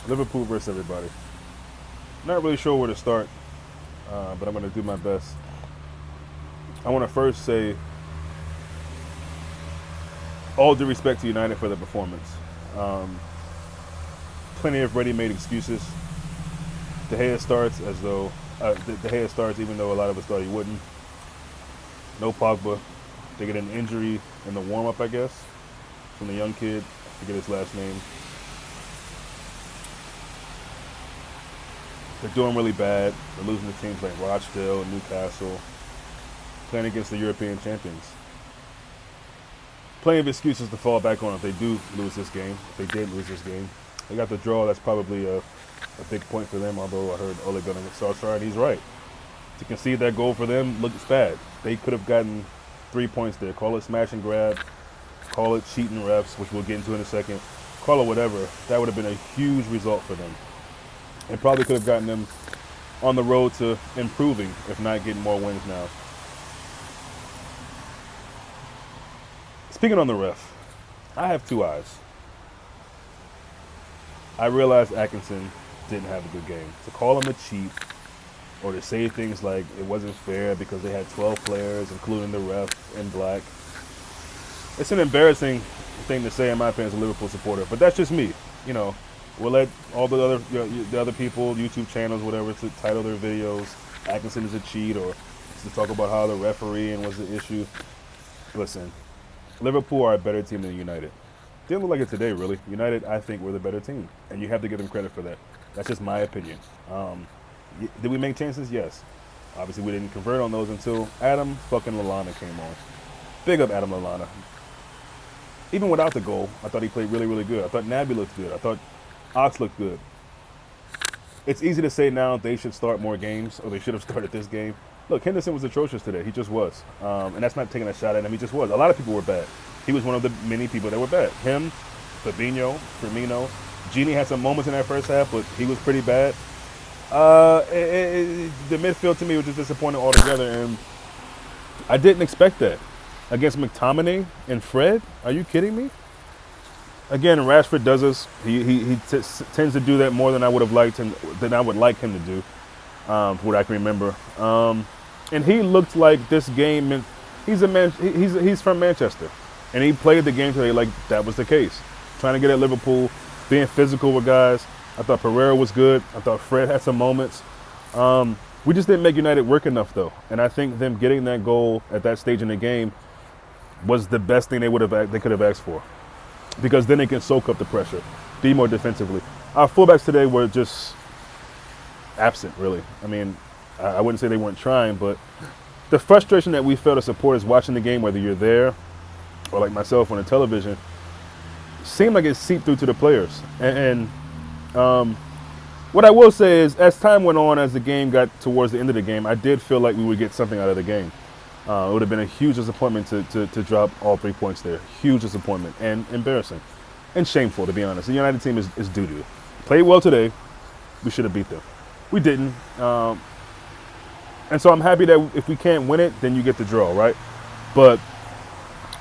Liverpool versus everybody. Not really sure where to start, but I'm going to do my best. I want to first say all due respect to United for the performance. Um, Plenty of ready-made excuses. De Gea starts as though De Gea starts even though a lot of us thought he wouldn't. No Pogba. They get an injury in the warm-up, I guess, from the young kid. I forget his last name. They're doing really bad. They're losing to teams like Rochdale and Newcastle, playing against the European champions. Plenty of excuses to fall back on if they do lose this game. If they did lose this game, they got the draw. That's probably a big point for them. Although I heard Ole Gunnar Solskjaer, and he's right. To concede that goal for them looks bad. They could have gotten 3 points there. Call it smash and grab. Call it cheating refs, which we'll get into in a second. Call it whatever. That would have been a huge result for them. And probably could have gotten them on the road to improving, if not getting more wins now. Speaking on the ref, I have two eyes. I realized Atkinson didn't have a good game. To call him a cheat, or to say things like it wasn't fair because they had 12 players, including the ref in black. It's an embarrassing thing to say, in my opinion, as a Liverpool supporter. But that's just me. You know, we'll let all the other people, YouTube channels, whatever, to title their videos, Atkinson is a cheat, or to talk about how the refereeing was the issue. Listen, Liverpool are a better team than United. Didn't look like it today, really. United, I think, were the better team, and you have to give them credit for that. That's just my opinion. Did we make chances? Yes. Obviously, we didn't convert on those until Adam fucking Lallana came on. Big up Adam Lallana. Even without the goal, I thought he played really, really good. I thought Naby looked good. I thought Ox looked good. It's easy to say now they should start more games, or they should have started this game. Look, Henderson was atrocious today. He just was. And that's not taking a shot at him. He just was. A lot of people were bad. He was one of the many people that were bad. Him, Fabinho, Firmino. Gini had some moments in that first half, but he was pretty bad. The midfield to me was just disappointing altogether, and I didn't expect that. Against McTominay and Fred? Are you kidding me? Again, Rashford does this. He tends to do that more than I would have liked him, than I would like him to do, from what I can remember. And he looked like this game. He's from Manchester, and he played the game today like that was the case. Trying to get at Liverpool, being physical with guys. I thought Pereira was good. I thought Fred had some moments. We just didn't make United work enough, though. And I think them getting that goal at that stage in the game was the best thing they could have asked for, because then they can soak up the pressure, be more defensively. Our fullbacks today were just absent, really. I mean, I wouldn't say they weren't trying, but the frustration that we felt as supporters watching the game, whether you're there or like myself on the television, seemed like it seeped through to the players. And what I will say is, as time went on, as the game got towards the end of the game, I did feel like we would get something out of the game. It would have been a huge disappointment to drop all 3 points there. Huge disappointment and embarrassing and shameful, to be honest. The United team is doo-doo. Played well today. We should have beat them. We didn't. And so I'm happy that if we can't win it, then you get the draw, right? But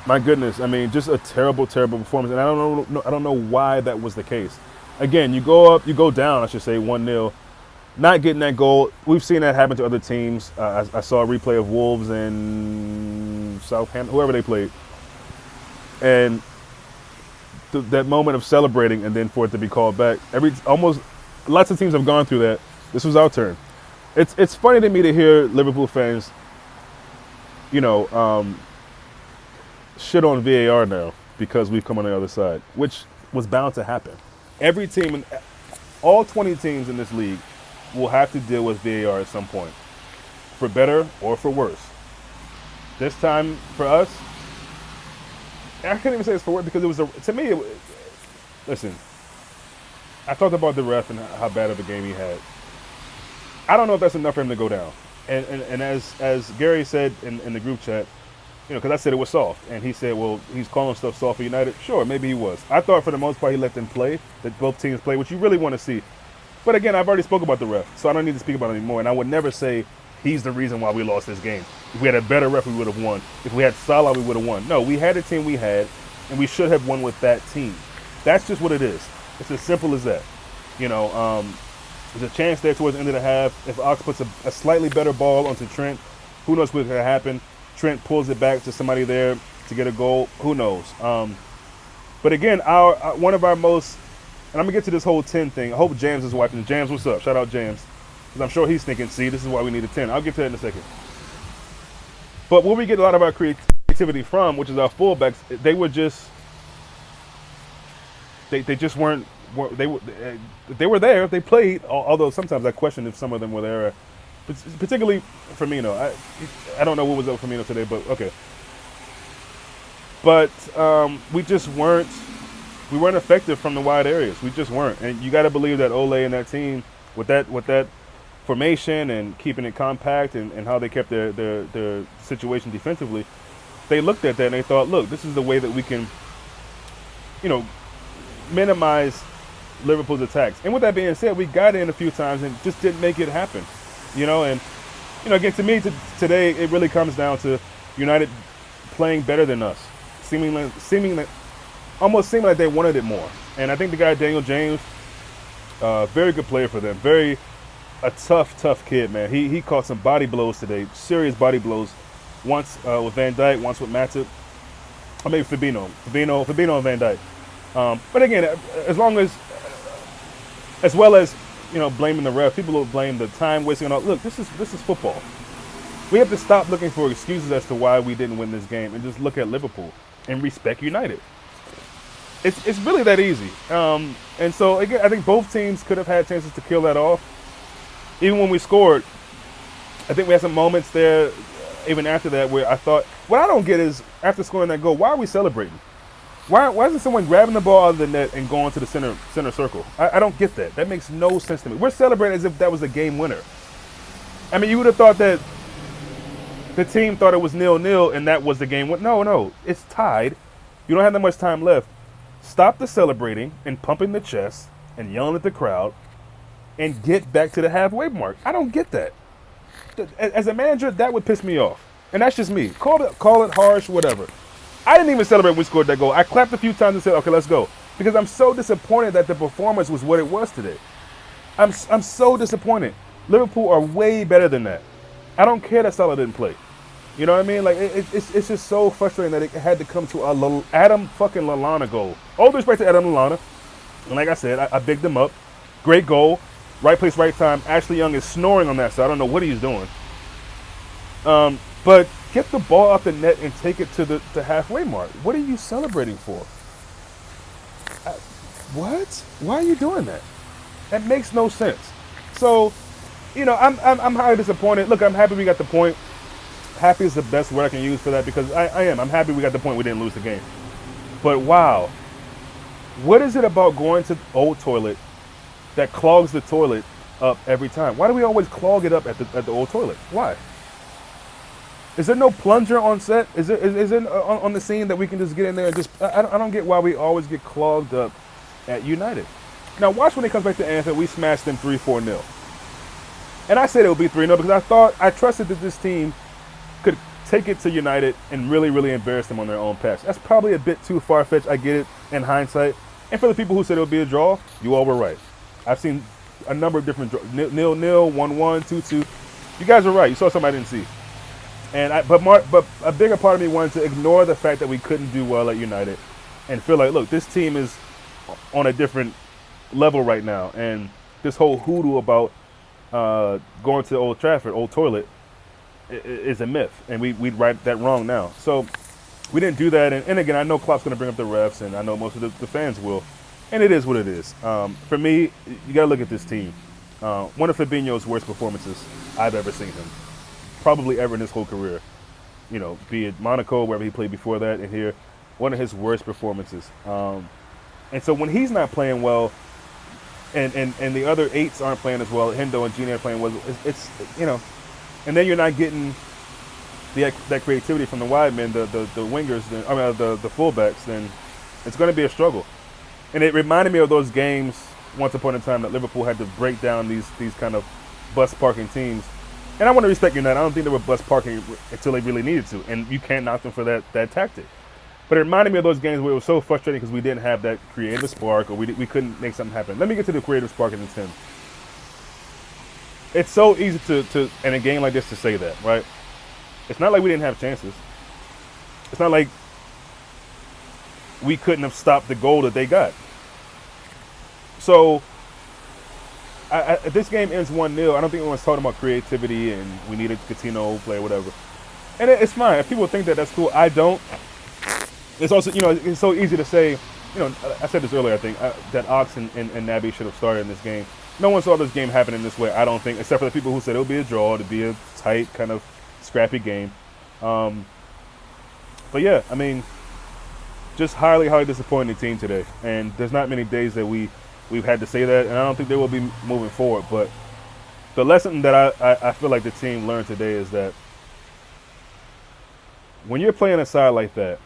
my goodness, I mean, just a terrible, terrible performance. And I don't know why that was the case. Again, you go down, I should say, 1-0. Not getting that goal. We've seen that happen to other teams. I saw a replay of Wolves and Southampton, whoever they played. And that moment of celebrating and then for it to be called back. Lots of teams have gone through that. This was our turn. It's funny to me to hear Liverpool fans, shit on VAR now because we've come on the other side, which was bound to happen. Every team, all 20 teams in this league will have to deal with VAR at some point, for better or for worse. This time for us, I can't even say it's for worse because listen, I talked about the ref and how bad of a game he had. I don't know if that's enough for him to go down. And as Gary said in the group chat, because I said it was soft, and he said, well, he's calling stuff soft for United. Sure, maybe he was. I thought for the most part he let them play, that both teams play, which you really want to see. But again, I've already spoke about the ref, so I don't need to speak about it anymore. And I would never say he's the reason why we lost this game. If we had a better ref, we would have won. If we had Salah, we would have won. No, we had the team we had, and we should have won with that team. That's just what it is. It's as simple as that. You know, there's a chance there towards the end of the half. If Ox puts a slightly better ball onto Trent, who knows what could happen? Trent pulls it back to somebody there to get a goal. Who knows? But again, our one of our most, and I'm gonna get to this whole 10 thing. I hope James is watching. James, what's up? Shout out James, because I'm sure he's thinking, see, this is why we need a 10. I'll get to that in a second. But where we get a lot of our creativity from, which is our fullbacks, they were just, they just weren't. They were there. They played. Although sometimes I question if some of them were there. Particularly Firmino. I don't know what was up with Firmino today, but okay. But we just weren't effective from the wide areas. We just weren't. And you got to believe that Ole and that team, with that formation and keeping it compact and how they kept their situation defensively, they looked at that and they thought, look, this is the way that we can, minimize Liverpool's attacks. And with that being said, we got in a few times and just didn't make it happen. And again, to me, today, it really comes down to United playing better than us, almost seeming like they wanted it more. And I think the guy Daniel James, very good player for them, a tough kid, man. He caught some body blows today, serious body blows. Once with Van Dijk, once with Matip, or maybe Fabinho and Van Dijk. But again, as well as blaming the ref, people will blame the time wasting and all. Look, this is football. We have to stop looking for excuses as to why we didn't win this game and just look at Liverpool and respect United. It's really that easy. And so again, I think both teams could have had chances to kill that off. Even when we scored, I think we had some moments there, even after that, where I thought, what I don't get is after scoring that goal, why are we celebrating? Why isn't someone grabbing the ball out of the net and going to the center circle? I don't get that. That makes no sense to me. We're celebrating as if that was a game winner. I mean, you would have thought that the team thought it was 0-0 and that was the game. No, it's tied. You don't have that much time left. Stop the celebrating and pumping the chest and yelling at the crowd and get back to the halfway mark. I don't get that. As a manager, that would piss me off. And that's just me. Call it harsh, whatever. I didn't even celebrate when we scored that goal. I clapped a few times and said, okay, let's go. Because I'm so disappointed that the performance was what it was today. I'm so disappointed. Liverpool are way better than that. I don't care that Salah didn't play. You know what I mean? Like, it's just so frustrating that it had to come to a Adam fucking Lallana goal. All due respect to Adam Lallana. And like I said, I bigged him up. Great goal. Right place, right time. Ashley Young is snoring on that side. I don't know what he's doing. But get the ball off the net and take it to the halfway mark. What are you celebrating for? What? Why are you doing that? That makes no sense. So, I'm highly disappointed. Look, I'm happy we got the point. Happy is the best word I can use for that because I am. I'm happy we got the point. We didn't lose the game. But wow, what is it about going to the old toilet that clogs the toilet up every time? Why do we always clog it up at the old toilet? Why? Is there no plunger on set? Is it on the scene that we can just get in there and just? I don't get why we always get clogged up at United. Now watch when it comes back to Anfield, we smashed them 3-4-0. And I said it would be 3-0 because I trusted that this team could take it to United and really, really embarrass them on their own patch. That's probably a bit too far-fetched. I get it in hindsight. And for the people who said it would be a draw, you all were right. I've seen a number of different 0-0, 1-1, 2-2. You guys were right. You saw something I didn't see. But a bigger part of me wanted to ignore the fact that we couldn't do well at United and feel like, look, this team is on a different level right now. And this whole hoodoo about going to Old Trafford, Old Toilet, is a myth. And we'd right that wrong now. So we didn't do that. And again, I know Klopp's going to bring up the refs, and I know most of the fans will. And it is what it is. For me, you got to look at this team. One of Fabinho's worst performances I've ever seen him. Probably ever in his whole career. Be it Monaco, wherever he played before that, and here, one of his worst performances. And so when he's not playing well, and the other eights aren't playing as well, Hendo and Gini are playing well, it's and then you're not getting that creativity from the wide men, the wingers, the fullbacks, then it's going to be a struggle. And it reminded me of those games once upon a time that Liverpool had to break down these kind of bus parking teams. And I want to respect United. I don't think they were bus parking until they really needed to, and you can't knock them for that tactic. But it reminded me of those games where it was so frustrating because we didn't have that creative spark, or we couldn't make something happen. Let me get to the creative spark in the 10. It's so easy to in a game like this to say that, right? It's not like we didn't have chances. It's not like we couldn't have stopped the goal that they got. So, if this game ends 1-0, I don't think anyone's talking about creativity and we needed Coutinho play or whatever. And it's fine. If people think that that's cool, I don't. It's also, it's so easy to say, I said this earlier, I think, that Ox and Naby should have started in this game. No one saw this game happening this way, I don't think, except for the people who said it would be a draw, to be a tight, kind of scrappy game. But yeah, I mean, just highly, highly disappointing team today. And there's not many days that we've had to say that, and I don't think they will be moving forward. But the lesson that I feel like the team learned today is that when you're playing a side like that,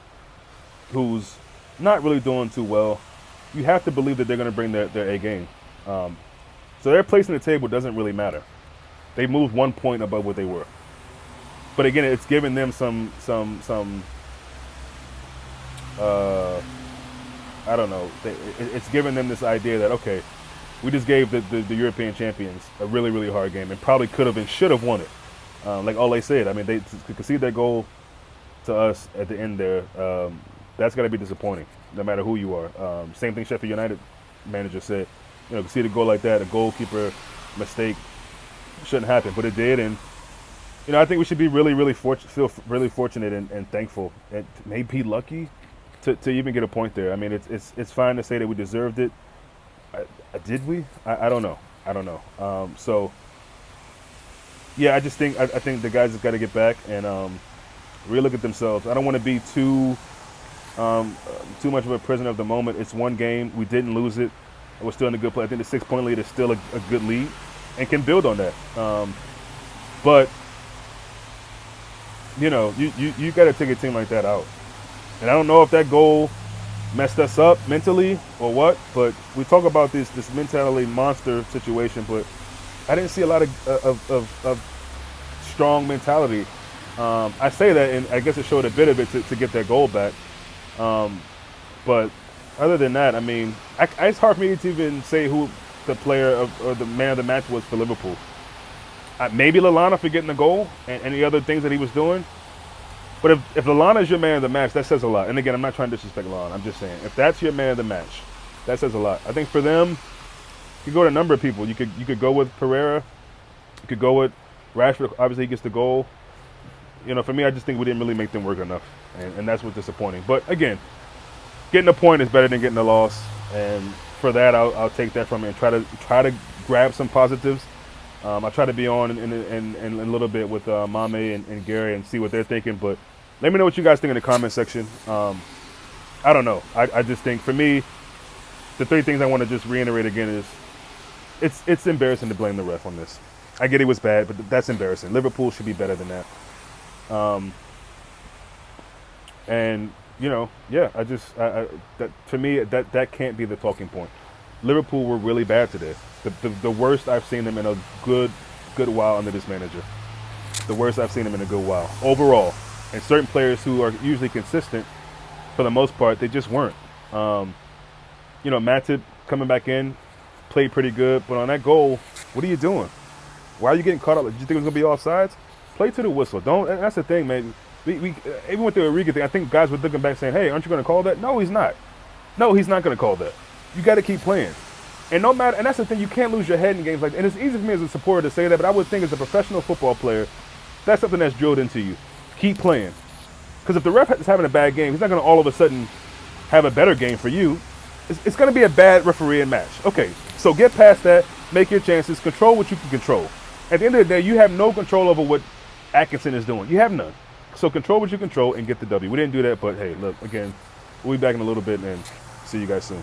who's not really doing too well, you have to believe that they're going to bring their A game. So their place in the table doesn't really matter. They moved 1 point above what they were. But again, it's giving them some I don't know. It's giving them this idea that, okay, we just gave the European champions a really, really hard game and probably could have and should have won it. Like Ole said, I mean, they concede that goal to us at the end there. That's got to be disappointing, no matter who you are. Same thing Sheffield United manager said. Concede a goal like that, a goalkeeper mistake shouldn't happen, but it did. And I think we should be really, really feel really fortunate and thankful, and maybe lucky to even get a point there. I mean, it's fine to say that we deserved it. Did we? I don't know. I don't know. So yeah, I just think I think the guys have got to get back and really look at themselves. I don't want to be too much of a prisoner of the moment. It's one game. We didn't lose it. We're still in a good place. I think the 6-point lead is still a good lead and can build on that. But you got to take a team like that out. And I don't know if that goal messed us up mentally or what, but we talk about this mentality monster situation, but I didn't see a lot of strong mentality. I say that, and I guess it showed a bit of it to get that goal back. But other than that, I mean, it's hard for me to even say who the player or the man of the match was for Liverpool. Maybe Lallana for getting the goal and any other things that he was doing. But if Lallana is your man of the match, that says a lot. And again, I'm not trying to disrespect Lallana. I'm just saying, if that's your man of the match, that says a lot. I think for them, you could go to a number of people. You could go with Pereira. You could go with Rashford. Obviously, he gets the goal. For me, I just think we didn't really make them work enough. And that's what's disappointing. But again, getting a point is better than getting a loss. And for that, I'll take that from it and try to grab some positives. I try to be on in a little bit with Mame and Gary and see what they're thinking. But let me know what you guys think in the comment section. I don't know. I just think, for me, the three things I want to just reiterate again is it's embarrassing to blame the ref on this. I get it was bad, but that's embarrassing. Liverpool should be better than that. And yeah, that for me that can't be the talking point. Liverpool were really bad today. The worst I've seen them in a good while under this manager. The worst I've seen them in a good while overall. And certain players who are usually consistent, for the most part, they just weren't. Matip coming back in, played pretty good, but on that goal, what are you doing? Why are you getting caught up? Did you think it was gonna be offsides? Play to the whistle. Don't. That's the thing, man. We even with the Origi thing, I think guys were looking back saying, "Hey, aren't you going to call that?" No, he's not. No, he's not going to call that. You got to keep playing. And no matter, and that's the thing, you can't lose your head in games like that. And it's easy for me as a supporter to say that, but I would think as a professional football player, that's something that's drilled into you. Keep playing. Because if the ref is having a bad game, he's not going to all of a sudden have a better game for you. It's going to be a bad refereeing match. Okay, so get past that, make your chances, control what you can control. At the end of the day, you have no control over what Atkinson is doing. You have none. So control what you control and get the W. We didn't do that, but hey, look, again, we'll be back in a little bit and see you guys soon.